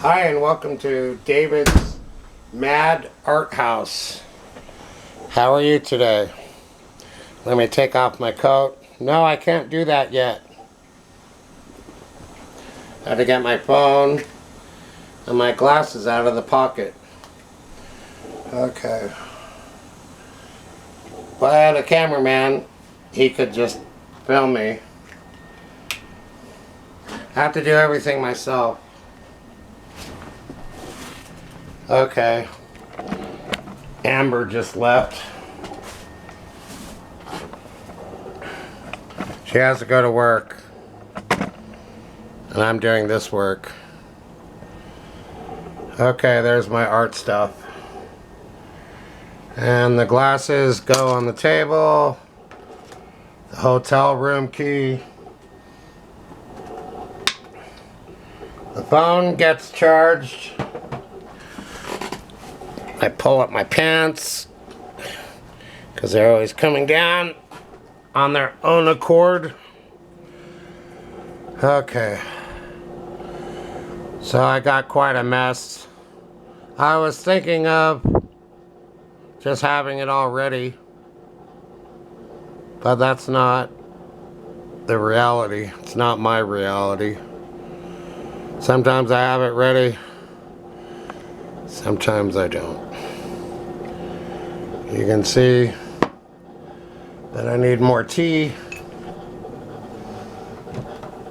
Hi and welcome to David's Mad Art House. How are you today? Let me take off my coat. No, I can't do that yet. I had to get my phone and my glasses out of the pocket. Okay. Well, I had a cameraman. He could just film me. I have to do everything myself. Okay. Amber just left. She has to go to work. And I'm doing this work. Okay, there's my art stuff. And the glasses go on the table. The hotel room key. The phone gets charged. I pull up my pants because they're always coming down on their own accord. Okay. So I got quite a mess. I was thinking of just having it all ready, but that's not the reality. It's not my reality. Sometimes I have it ready. Sometimes I don't. You can see that I need more tea.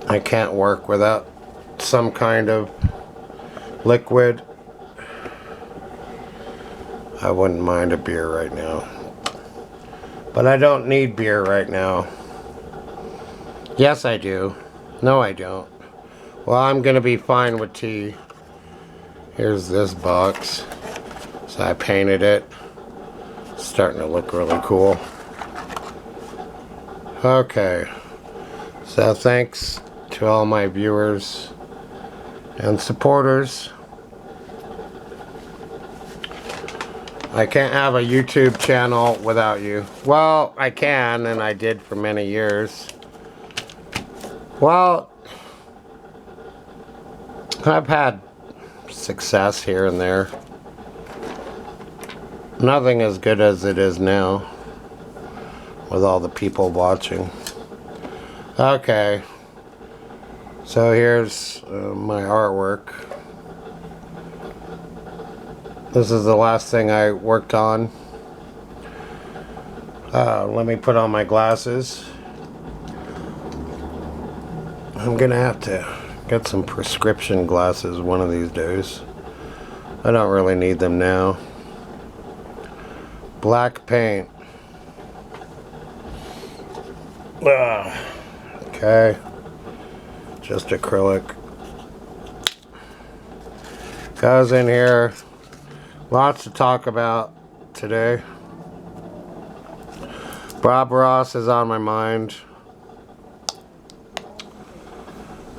I can't work without some kind of liquid. I wouldn't mind a beer right now. But I don't need beer right now. Yes, I do. No, I don't. Well, I'm gonna be fine with tea. Here's this box. So I painted it. It's starting to look really cool. Okay. So thanks to all my viewers and supporters. I can't have a YouTube channel without you. Well, I can, and I did for many years. Well, I've had success here and there. Nothing as good as it is now with all the people watching. Okay, so here's my artwork. This is the last thing I worked on. Let me put on my glasses. I'm gonna have to get some prescription glasses one of these days. I don't really need them now. Black paint. Okay. Just acrylic. Goes in here. Lots to talk about today. Bob Ross is on my mind.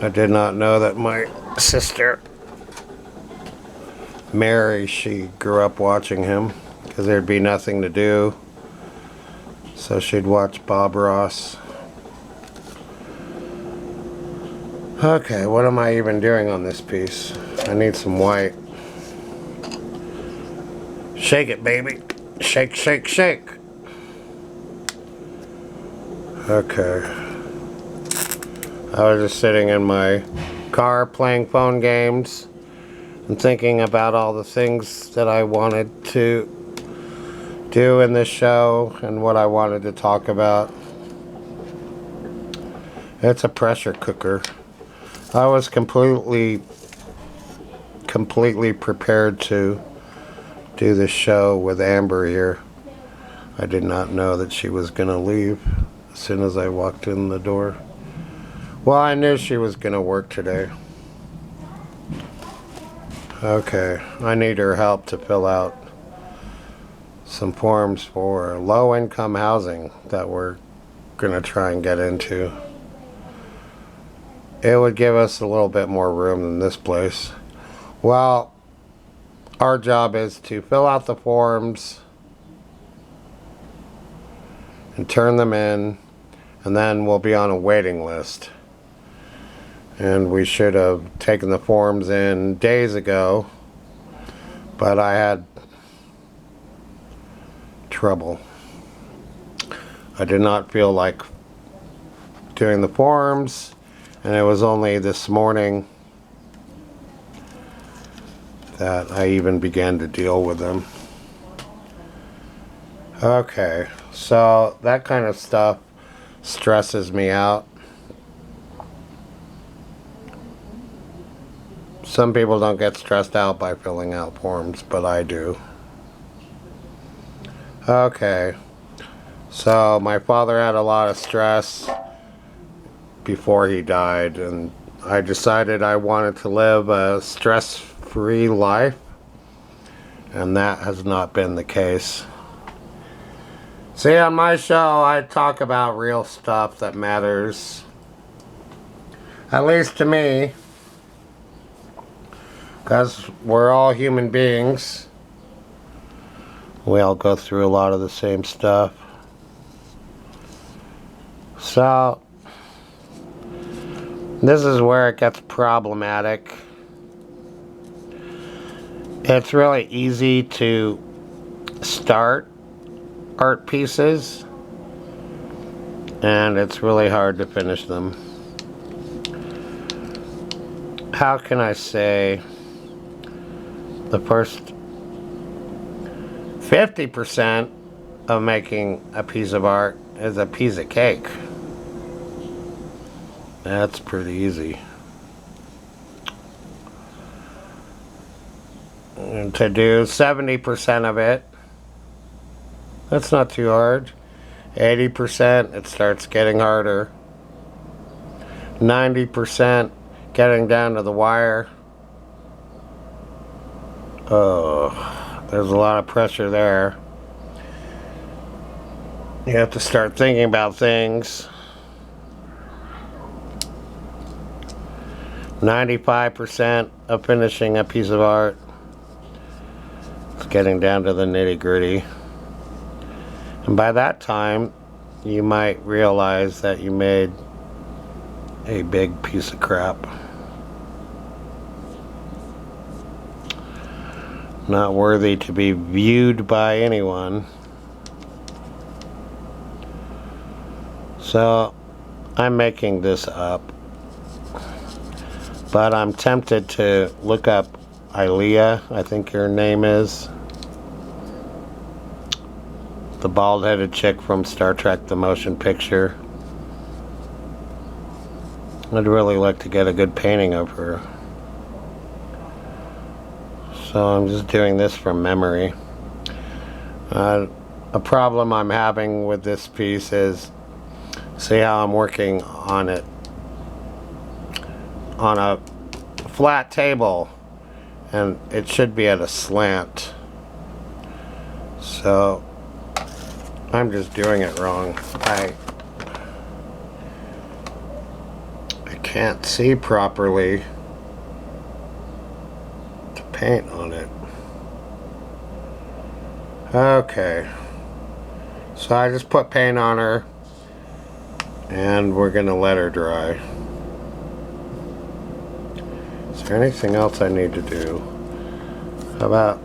I did not know that my sister Mary, she grew up watching him because there'd be nothing to do. So she'd watch Bob Ross. Okay, what am I even doing on this piece? I need some white. Shake it, baby. Shake, shake, shake. Okay. I was just sitting in my car playing phone games and thinking about all the things that I wanted to do in this show and what I wanted to talk about. It's a pressure cooker. I was completely prepared to do this show with Amber here. I did not know that she was gonna leave as soon as I walked in the door. Well, I knew she was gonna work today. Okay, I need her help to fill out some forms for low-income housing that we're gonna try and get into. It would give us a little bit more room than this place. Well, our job is to fill out the forms and turn them in, and then we'll be on a waiting list. And we should have taken the forms in days ago, but I had trouble. I did not feel like doing the forms, and it was only this morning that I even began to deal with them. Okay, so that kind of stuff stresses me out. Some people don't get stressed out by filling out forms, but I do. Okay, so my father had a lot of stress before he died, and I decided I wanted to live a stress-free life, and that has not been the case. See, on my show, I talk about real stuff that matters, at least to me, because we're all human beings. We all go through a lot of the same stuff. So, this is where it gets problematic. It's really easy to start art pieces, and it's really hard to finish them. How can I say the first 50% of making a piece of art is a piece of cake? That's pretty easy. And to do 70% of it, that's not too hard. 80%, it starts getting harder. 90%, getting down to the wire. Oh, there's a lot of pressure there. You have to start thinking about things. 95% of finishing a piece of art. It's getting down to the nitty-gritty. And by that time, you might realize that you made a big piece of crap. Not worthy to be viewed by anyone. So, I'm making this up. But I'm tempted to look up Ilea, I think your name is. The bald-headed chick from Star Trek The Motion Picture. I'd really like to get a good painting of her. So I'm just doing this from memory. A problem I'm having with this piece is, see how I'm working on it on a flat table, and it should be at a slant. So I'm just doing it wrong. I can't see properly to paint on it. Okay, so I just put paint on her, and we're gonna let her dry. Is there anything else I need to do? How about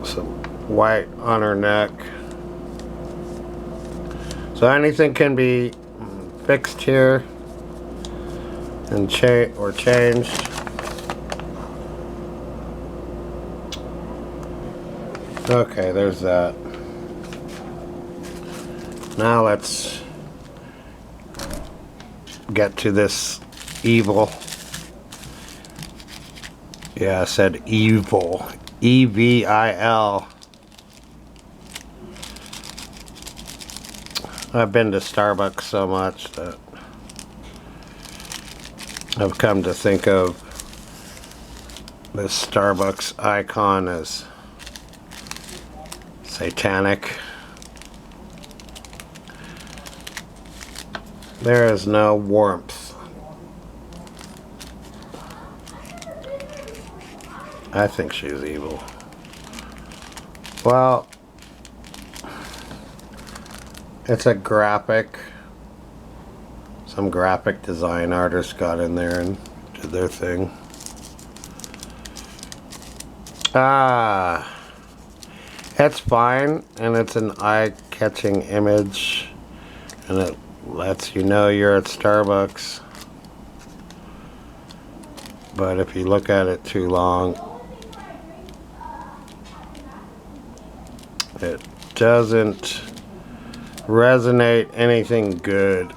some white on her neck? So anything can be fixed here and changed. Okay, there's that. Now let's get to this evil. Yeah, I said evil. E-V-I-L. I've been to Starbucks so much that I've come to think of this Starbucks icon as satanic. There is no warmth. I think she's evil. Well, it's a graphic, so Some graphic design artist got in there and did their thing. It's fine, and it's an eye-catching image, and it lets you know you're at Starbucks. But if you look at it too long, it doesn't resonate anything good.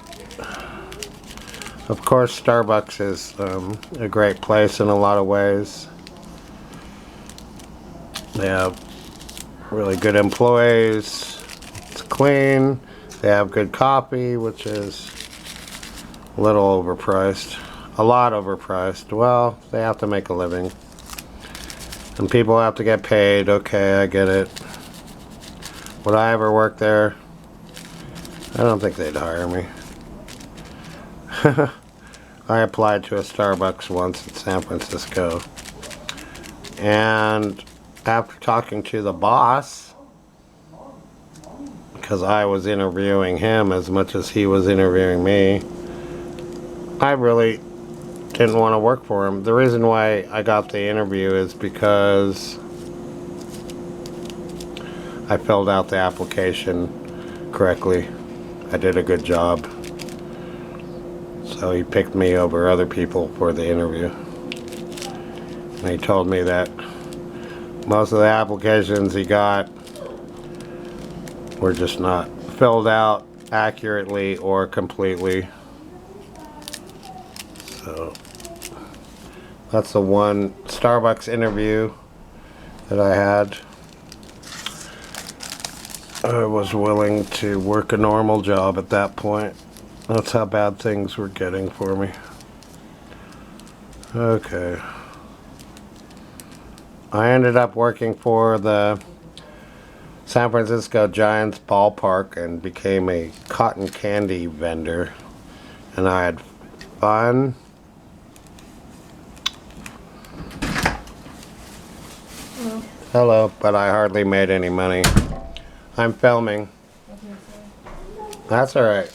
Of course, Starbucks is a great place in a lot of ways. They have really good employees. It's clean. They have good coffee, which is a little overpriced. A lot overpriced. Well, they have to make a living. And people have to get paid. Okay, I get it. Would I ever work there? I don't think they'd hire me. I applied to a Starbucks once in San Francisco, and after talking to the boss, because I was interviewing him as much as he was interviewing me, I really didn't want to work for him. The reason why I got the interview is because I filled out the application correctly. I did a good job. So he picked me over other people for the interview. And he told me that most of the applications he got were just not filled out accurately or completely. So that's the one Starbucks interview that I had. I was willing to work a normal job at that point. That's how bad things were getting for me. Okay. I ended up working for the San Francisco Giants ballpark and became a cotton candy vendor. And I had fun. Hello. Hello, but I hardly made any money. I'm filming. That's alright.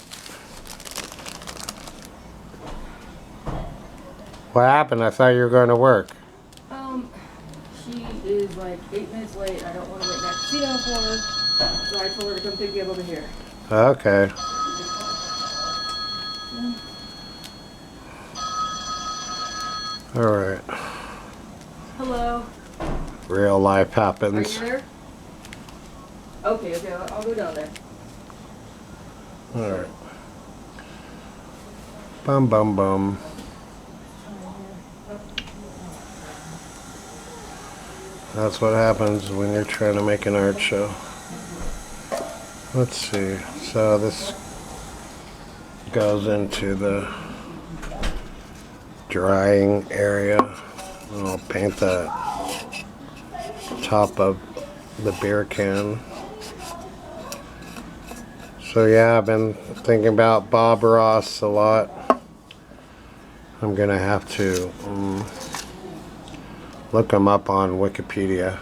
What happened? I thought you were going to work. She is like 8 minutes late. I don't want to wait back to see her for her. So I told her to come pick me up over here. Okay. Alright. Hello. Real life Are happens. you there? Okay, I'll go down there. Alright. Bum bum bum. That's what happens when you're trying to make an art show. Let's see. So this goes into the drying area. And I'll paint the top of the beer can. So yeah, I've been thinking about Bob Ross a lot. I'm gonna have to look him up on Wikipedia.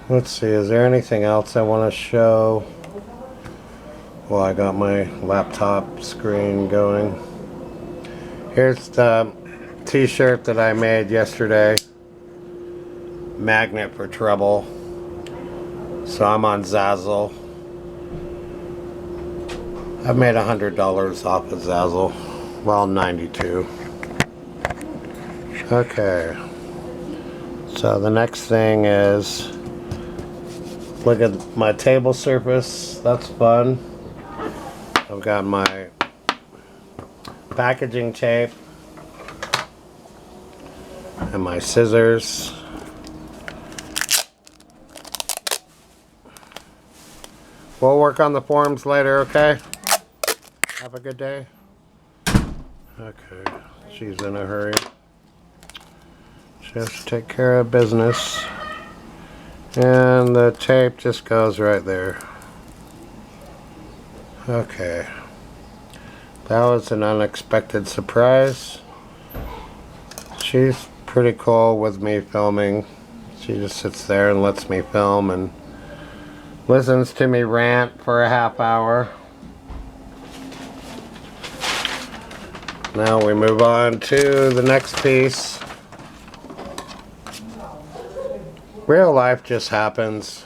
Let's see, is there anything else I want to show? Well, I got my laptop screen going. Here's the t-shirt that I made yesterday. Magnet for Trouble. So I'm on Zazzle. I've made $100 off of Zazzle. Well, 92. Okay. So the next thing is, look at my table surface. That's fun. I've got my packaging tape and my scissors. We'll work on the forms later, okay? Have a good day. Okay, she's in a hurry. She has to take care of business. And the tape just goes right there. Okay. That was an unexpected surprise. She's pretty cool with me filming. She just sits there and lets me film and listens to me rant for a half hour. Now we move on to the next piece. Real life just happens.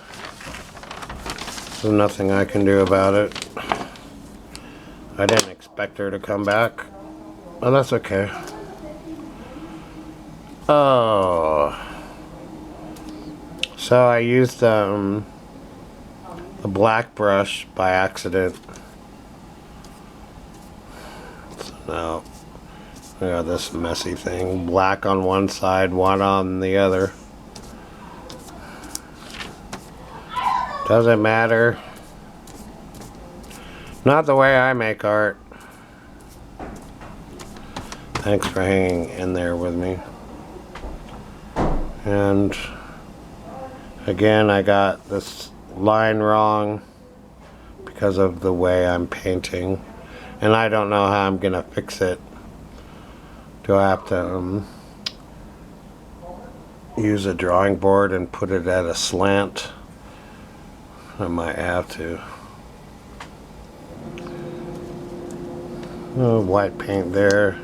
There's nothing I can do about it. I didn't expect her to come back. Oh, that's okay. Oh. So I used a black brush by accident. So now we got this messy thing. Black on one side, white on the other. Doesn't matter. Not the way I make art. Thanks for hanging in there with me. And again, I got this line wrong because of the way I'm painting. And I don't know how I'm gonna fix it. Do I have to use a drawing board and put it at a slant? I might have to. Oh, white paint there.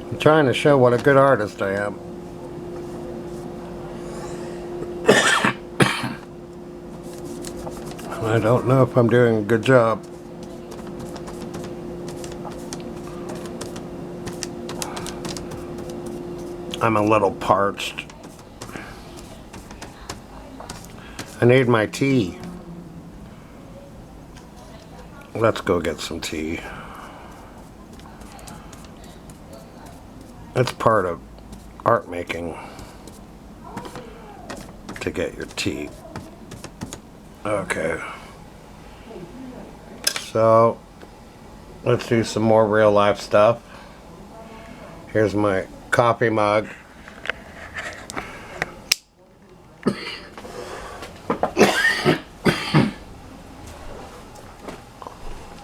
I'm trying to show what a good artist I am. I don't know if I'm doing a good job. I'm a little parched. I need my tea. Let's go get some tea. It's part of art making to get your tea. Okay. So, let's do some more real life stuff. Here's my coffee mug.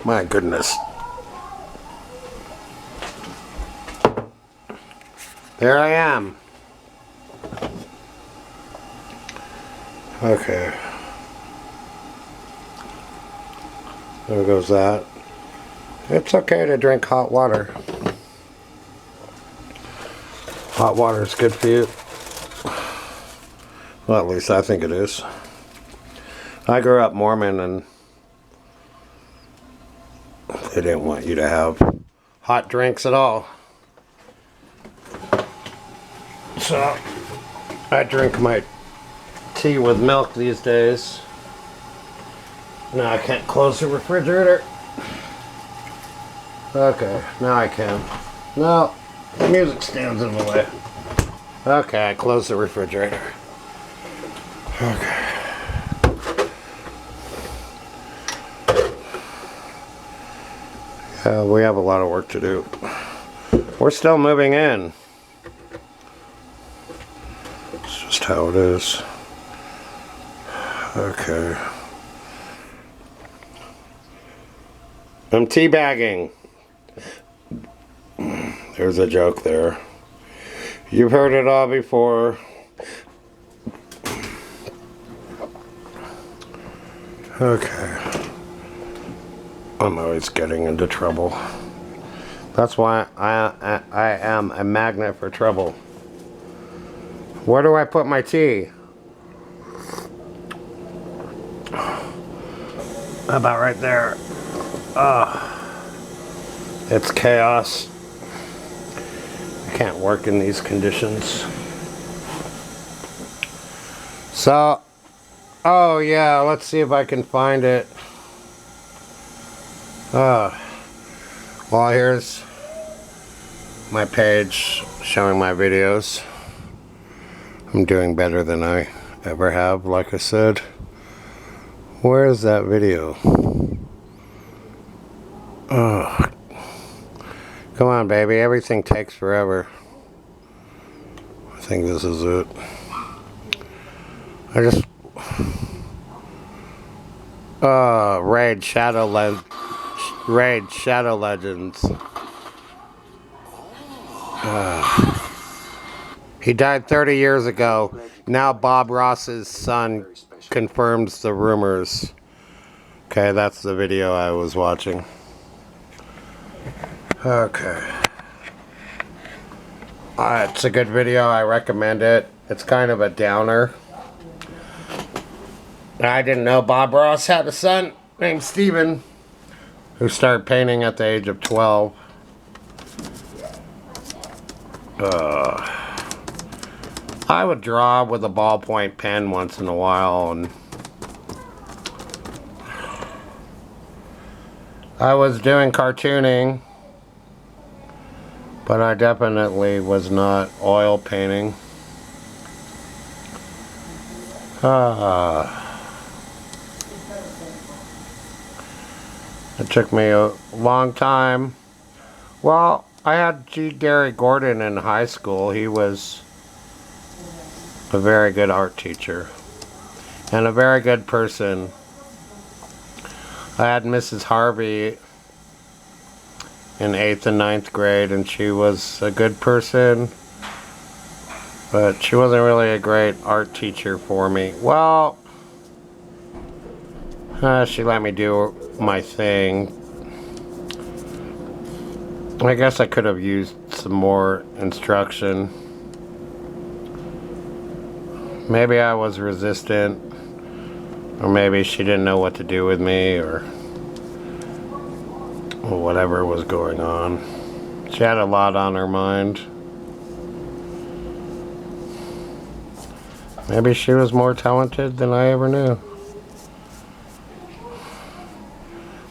My goodness. There I am. Okay. There goes that. It's okay to drink hot water. Hot water is good for you. Well, at least I think it is. I grew up Mormon and they didn't want you to have hot drinks at all. So I drink my tea with milk these days. Now I can't close the refrigerator. Okay, now I can. No, the music stands in the way. Okay, I close the refrigerator. Okay. Yeah, we have a lot of work to do. We're still moving in. It's just how it is. Okay. I'm teabagging. There's a joke there. You've heard it all before. Okay. I'm always getting into trouble. That's why I am a magnet for trouble. Where do I put my tea? How about right there? It's chaos. I can't work in these conditions. So, oh yeah, let's see if I can find it. Well, here's my page showing my videos. I'm doing better than I ever have, like I said. Where is that video? Oh, come on, baby. Everything takes forever. I think this is it. I just... Raid Shadow Legends. He died 30 years ago. Now Bob Ross's son confirms the rumors. Okay, that's the video I was watching. Okay. It's a good video. I recommend it. It's kind of a downer. I didn't know Bob Ross had a son named Steven who started painting at the age of 12. I would draw with a ballpoint pen once in a while, and I was doing cartooning, but I definitely was not oil painting. It took me a long time. Well, I had G. Gary Gordon in high school. He was a very good art teacher and a very good person. I had Mrs. Harvey in 8th and 9th grade, and she was a good person, but she wasn't really a great art teacher for me. Well, she let me do my thing. I guess I could have used some more instruction. Maybe I was resistant, or maybe she didn't know what to do with me, or whatever was going on. She had a lot on her mind. Maybe she was more talented than I ever knew.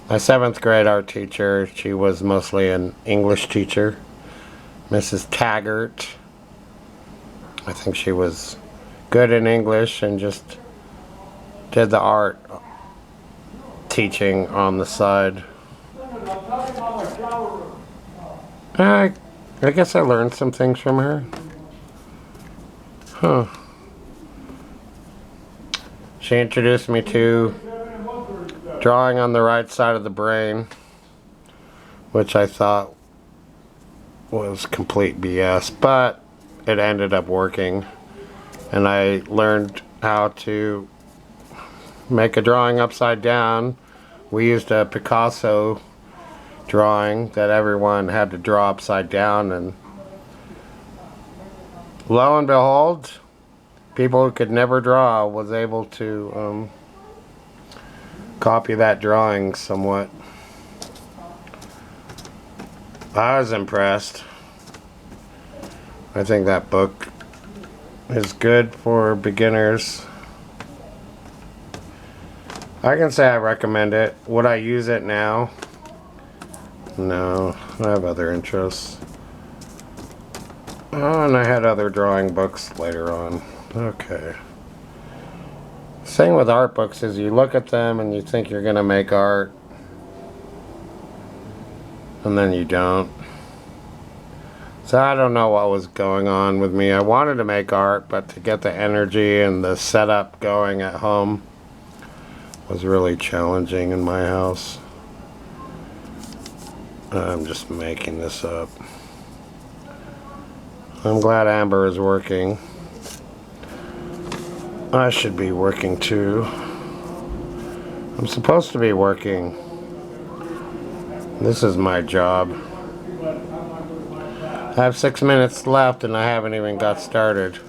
My 7th grade art teacher, she was mostly an English teacher, Mrs. Taggart. I think she was good in English and just did the art teaching on the side. I guess I learned some things from her. Huh. She introduced me to drawing on the right side of the brain, which I thought was complete BS, but it ended up working. And I learned how to make a drawing upside down. We used a Picasso drawing that everyone had to draw upside down, and lo and behold, people who could never draw was able to copy that drawing somewhat. I was impressed. I think that book is good for beginners. I can say I recommend it. Would I use it now? No, I have other interests. Oh, and I had other drawing books later on. Okay. Thing with art books is you look at them and you think you're gonna make art, and then you don't. So I don't know what was going on with me. I wanted to make art, but to get the energy and the setup going at home was really challenging in my house. I'm just making this up. I'm glad Amber is working. I should be working too. I'm supposed to be working. This is my job. I have 6 minutes left and I haven't even got started.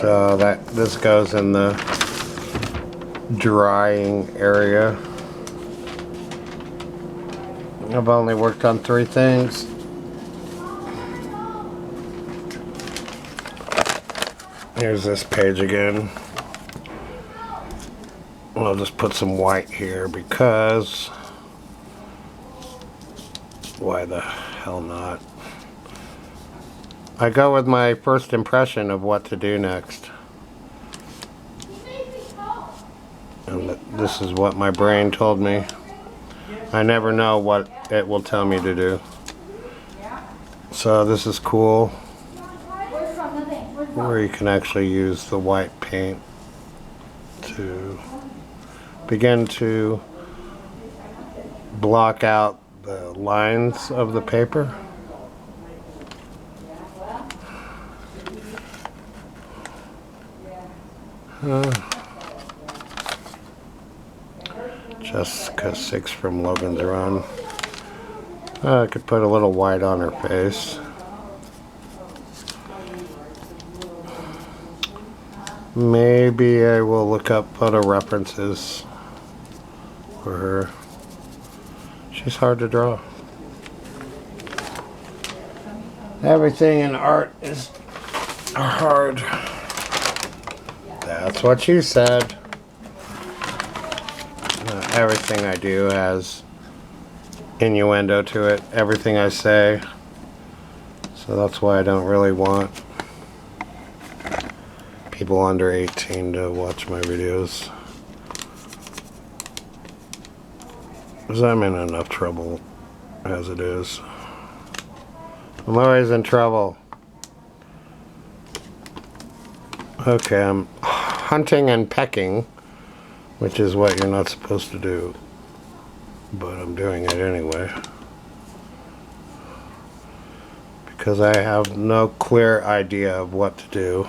So this goes in the drying area. I've only worked on 3 things. Here's this page again. I'll just put some white here because why the hell not? I go with my first impression of what to do next. And this is what my brain told me. I never know what it will tell me to do. So this is cool, where you can actually use the white paint to begin to block out the lines of the paper. Jessica 6 from Lovins are on. I could put a little white on her face. Maybe I will look up photo references for her. She's hard to draw. Everything in art is hard. That's what she said. Everything I do has innuendo to it. Everything I say. So that's why I don't really want people under 18 to watch my videos. Because I'm in enough trouble as it is. I'm always in trouble. Okay, I'm hunting and pecking, which is what you're not supposed to do. But I'm doing it anyway. Because I have no clear idea of what to do.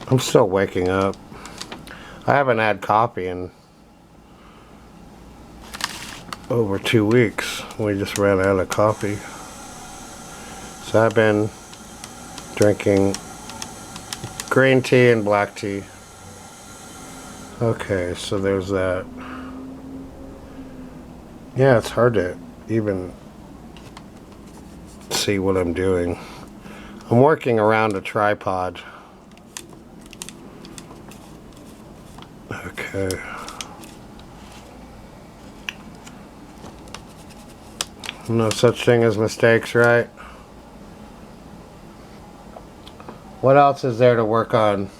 I'm still waking up. I haven't had coffee in over 2 weeks. We just ran out of coffee. So I've been drinking green tea and black tea. Okay, so there's that. Yeah, it's hard to even see what I'm doing. I'm working around a tripod. Okay. No such thing as mistakes, right? What else is there to work on?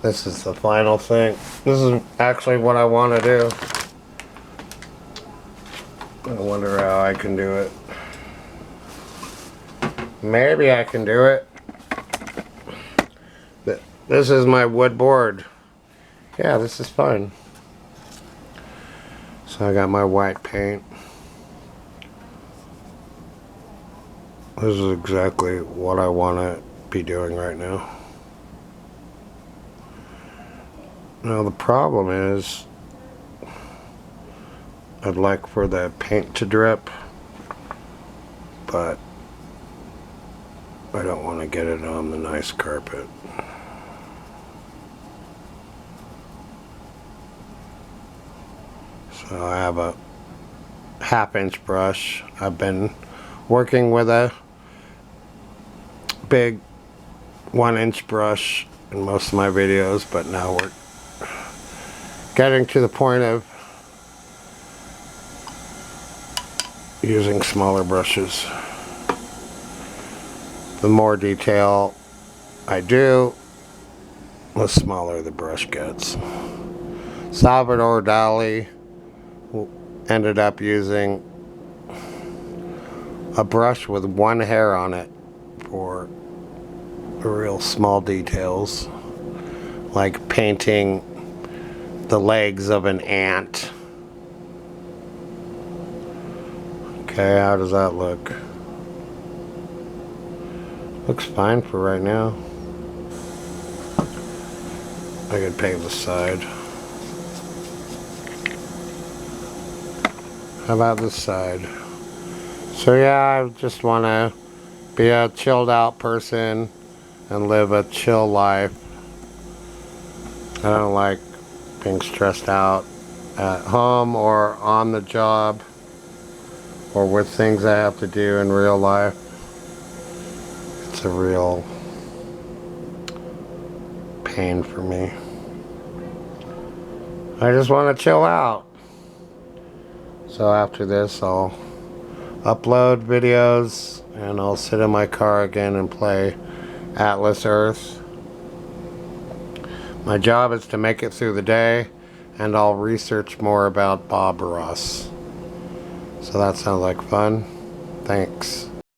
This is the final thing. This is actually what I want to do. I wonder how I can do it. Maybe I can do it. This is my wood board. Yeah, this is fine. So I got my white paint. This is exactly what I want to be doing right now. Now the problem is I'd like for the paint to drip, but I don't want to get it on the nice carpet. So I have a 1/2-inch brush. I've been working with a big 1-inch brush in most of my videos, but now we're getting to the point of using smaller brushes. The more detail I do, the smaller the brush gets. Salvador Dali ended up using a brush with one hair on it for real small details, like painting the legs of an ant. Okay, how does that look? Looks fine for right now. I could paint the side. How about this side? So yeah, I just want to be a chilled out person and live a chill life. I don't like being stressed out at home or on the job or with things I have to do in real life. It's a real pain for me. I just want to chill out. So after this, I'll upload videos and I'll sit in my car again and play Atlas Earth. My job is to make it through the day, and I'll research more about Bob Ross. So that sounds like fun. Thanks.